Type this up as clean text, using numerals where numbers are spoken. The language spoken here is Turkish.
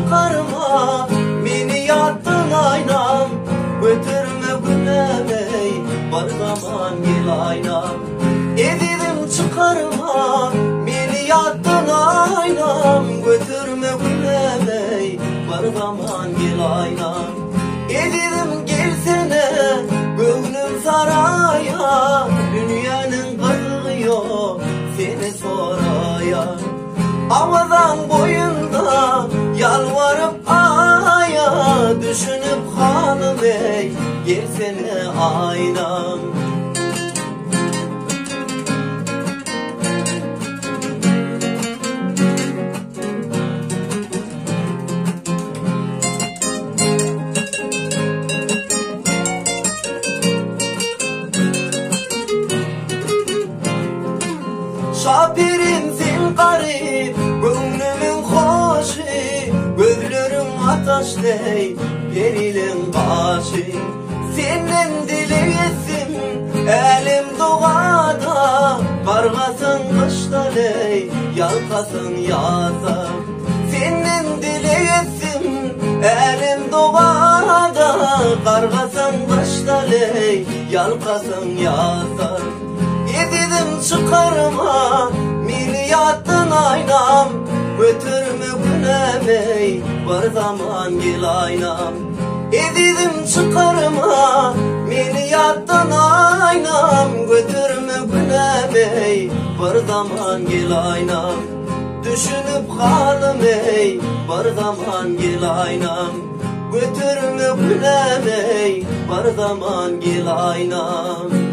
çıkarma beni yattın aynam. Götürme gülemey var zaman gel aynam. Edidim çıkarma beni yattın aynam. Götürme gülemey var zaman gel aynam. Edidim gelsene gönlüm saraya. Dünyanın kazıyor seni soraya. Avadan boyunda yalvarıp aya. Düşünüp hanım ey gelsene aynam. Şapirimsin garip, gönlümün hoşu. Gözlerim ataş dey, gerilin başı. Senin dileyesin, elim doğada. Kargasın kışta dey, yalkasın yaza. Senin dileyesin, elim doğada. Kargasın kışta dey, yalkasın yaza. Edidim çıkarma beni yattın aynam. Götürme gülemey var zaman gel aynam. Edidim çıkarma beni yattın aynam. Götürme gülemey var zaman gel aynam. Düşünüp halim ey var zaman gel aynam. Götürme gülemey var zaman gel aynam.